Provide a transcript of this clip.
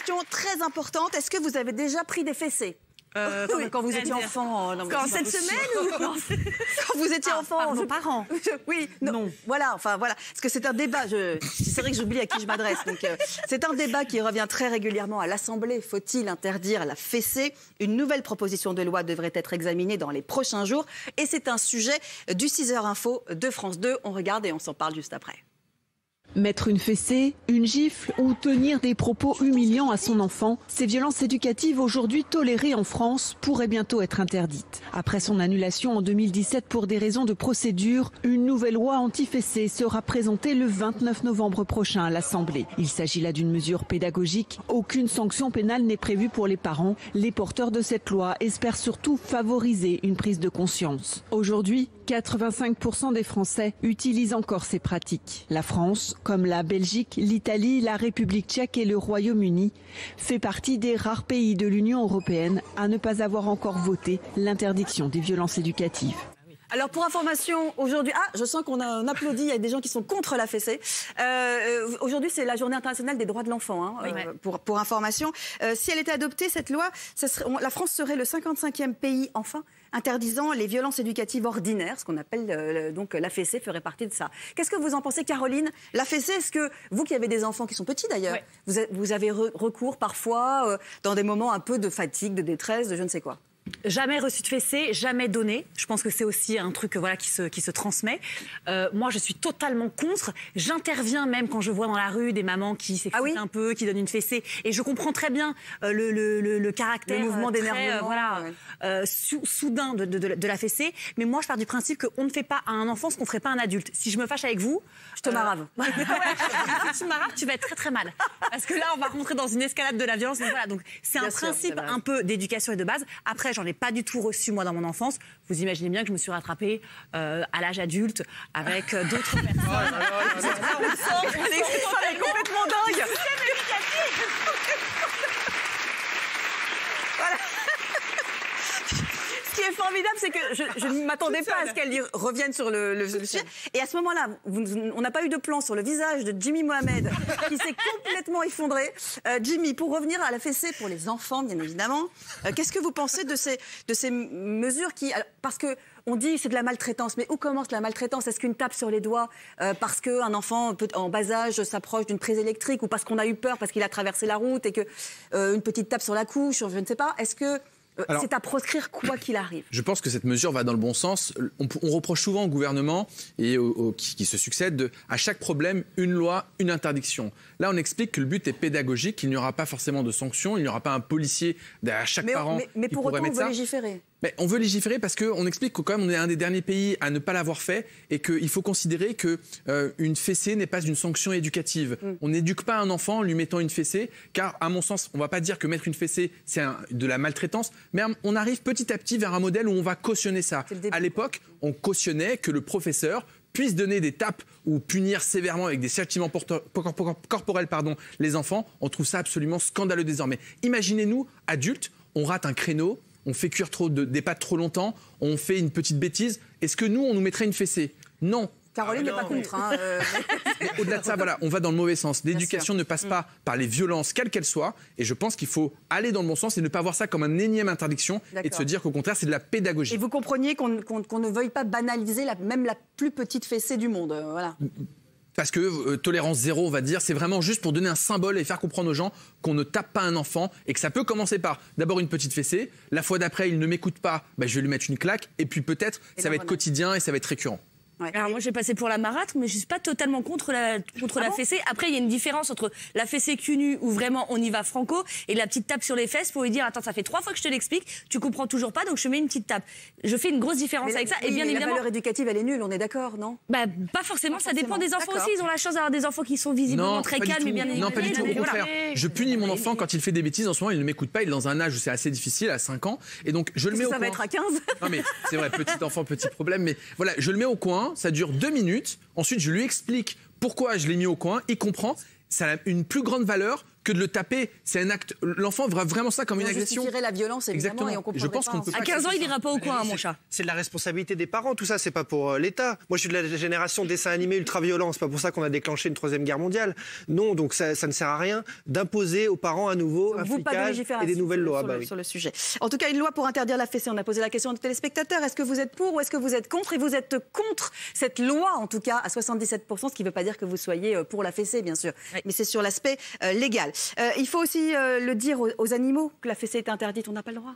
question très importante. Est-ce que vous avez déjà pris des fessées quand vous étiez enfant? Quand cette semaine ou quand vous étiez enfant, vos parents? Oui, non. Voilà, enfin voilà. Parce que c'est un débat. C'est vrai que j'oublie à qui je m'adresse. Donc c'est un débat qui revient très régulièrement à l'Assemblée. Faut-il interdire la fessée? Une nouvelle proposition de loi devrait être examinée dans les prochains jours. Et c'est un sujet du 6h Info de France 2. On regarde et on s'en parle juste après. Mettre une fessée, une gifle ou tenir des propos humiliants à son enfant, ces violences éducatives aujourd'hui tolérées en France pourraient bientôt être interdites. Après son annulation en 2017 pour des raisons de procédure, une nouvelle loi anti-fessée sera présentée le 29 novembre prochain à l'Assemblée. Il s'agit là d'une mesure pédagogique. Aucune sanction pénale n'est prévue pour les parents. Les porteurs de cette loi espèrent surtout favoriser une prise de conscience. Aujourd'hui, 85% des Français utilisent encore ces pratiques. La France, comme la Belgique, l'Italie, la République tchèque et le Royaume-Uni, fait partie des rares pays de l'Union européenne à ne pas avoir encore voté l'interdiction des violences éducatives. Alors pour information, aujourd'hui, je sens qu'on applaudit, il y a des gens qui sont contre la fessée. Aujourd'hui, c'est la Journée internationale des droits de l'enfant. Pour information, si elle était adoptée, cette loi, la France serait le 55e pays, enfin, interdisant les violences éducatives ordinaires, ce qu'on appelle donc la fessée ferait partie de ça. Qu'est-ce que vous en pensez, Caroline? La fessée, est-ce que vous qui avez des enfants qui sont petits d'ailleurs, vous avez recours parfois dans des moments un peu de fatigue, de détresse, de je ne sais quoi? Jamais reçu de fessée, jamais donné. Je pense que c'est aussi un truc qui se transmet. Moi, je suis totalement contre. J'interviens même quand je vois dans la rue des mamans qui s'excitent un peu, qui donnent une fessée. Et je comprends très bien le caractère, le mouvement d'énervement, soudain de la fessée. Mais moi, je pars du principe qu'on ne fait pas à un enfant ce qu'on ne ferait pas à un adulte. Si je me fâche avec vous, je te marave. Si tu m'araves, tu vas être très très mal. Parce que là, on va rentrer dans une escalade de la violence. Donc, voilà. Donc c'est un principe un peu d'éducation et de base. Après, j'en ai pas du tout reçu moi dans mon enfance. Vous imaginez bien que je me suis rattrapée à l'âge adulte avec d'autres personnes. Elle est complètement dingue. Voilà. Ce qui est formidable, c'est que je ne m'attendais pas à ce qu'elle revienne sur le sujet. Et à ce moment-là, on n'a pas eu de plan sur le visage de Jimmy Mohamed, qui s'est complètement effondré. Jimmy, pour revenir à la fessée pour les enfants, bien évidemment, qu'est-ce que vous pensez de ces mesures qui... Parce que on dit c'est de la maltraitance, mais où commence la maltraitance? Est-ce qu'une tape sur les doigts parce qu'un enfant en bas âge s'approche d'une prise électrique, ou parce qu'on a eu peur, parce qu'il a traversé la route, et que une petite tape sur la couche, je ne sais pas, est-ce que... c'est à proscrire quoi qu'il arrive? Je pense que cette mesure va dans le bon sens. On reproche souvent au gouvernement et qui se succèdent à chaque problème, une loi, une interdiction. Là, on explique que le but est pédagogique, qu'il n'y aura pas forcément de sanctions, il n'y aura pas un policier derrière chaque parent mais qui pour pourrait autant, mettre ça. On veut légiférer. Mais on veut légiférer parce qu'on explique que quand même on est un des derniers pays à ne pas l'avoir fait, et qu'il faut considérer qu'une fessée n'est pas une sanction éducative. On n'éduque pas un enfant en lui mettant une fessée, car à mon sens, on ne va pas dire que mettre une fessée c'est de la maltraitance, mais on arrive petit à petit vers un modèle où on va cautionner ça. À l'époque, on cautionnait que le professeur puisse donner des tapes ou punir sévèrement avec des châtiments corporels les enfants. On trouve ça absolument scandaleux désormais. Imaginez-nous, adultes, on rate un créneau, on fait cuire des pâtes trop longtemps, on fait une petite bêtise. Est-ce que nous, on nous mettrait une fessée? Non. Caroline n'est pas contre. Mais au-delà de ça, voilà, on va dans le mauvais sens. L'éducation ne passe pas par les violences, quelles qu'elles soient. Et je pense qu'il faut aller dans le bon sens et ne pas voir ça comme une énième interdiction, et de se dire qu'au contraire, c'est de la pédagogie. Et vous compreniez qu'on ne veuille pas banaliser même la plus petite fessée du monde. Voilà. Parce que tolérance zéro, on va dire, c'est vraiment juste pour donner un symbole et faire comprendre aux gens qu'on ne tape pas un enfant, et que ça peut commencer par d'abord une petite fessée. La fois d'après, il ne m'écoute pas, je vais lui mettre une claque. Et puis peut-être, ça va être quotidien et ça va être récurrent. Ouais. Alors moi, j'ai passé pour la marâtre, mais je suis pas totalement contre la fessée. Après, il y a une différence entre la fessée cul nu, où vraiment on y va franco, et la petite tape sur les fesses pour lui dire attends, ça fait 3 fois que je te l'explique, tu comprends toujours pas, donc je mets une petite tape. Je fais une grosse différence avec ça. Et bien évidemment, la valeur éducative, elle est nulle, on est d'accord, non? Pas forcément. Ça dépend des enfants aussi. Ils ont la chance d'avoir des enfants qui sont visiblement très calmes et bien éduqués. Non, pas du tout. Au contraire, je punis mon enfant quand il fait des bêtises. En ce moment, il ne m'écoute pas. Il est dans un âge où c'est assez difficile, à 5 ans, et donc je le mets au coin. Ça va être à 15. Non mais c'est vrai, petit enfant, petit problème. Mais voilà, je le mets au coin. Ça dure 2 minutes. Ensuite, je lui explique pourquoi je l'ai mis au coin. Il comprend. Ça a une plus grande valeur que de le taper. C'est un acte. L'enfant voit vraiment ça comme une agression. On justifierait la violence, évidemment, et on comprendrait Je pense qu'on peut pas. À 15 ans, il ira pas au coin, mon chat. C'est de la responsabilité des parents, tout ça, c'est pas pour l'État. Moi, je suis de la génération dessin animé ultra-violent, c'est pas pour ça qu'on a déclenché une 3e guerre mondiale. Non, donc ça ne sert à rien d'imposer aux parents à nouveau un flicage et des nouvelles lois. Sur le sujet. En tout cas, une loi pour interdire la fessée. On a posé la question aux téléspectateurs. Est-ce que vous êtes pour ou est-ce que vous êtes contre? Et vous êtes contre cette loi, en tout cas, à 77%, ce qui ne veut pas dire que vous soyez pour la fessée, bien sûr. Oui. Mais c'est sur l'aspect légal. Il faut aussi le dire aux animaux que la fessée est interdite. On n'a pas le droit.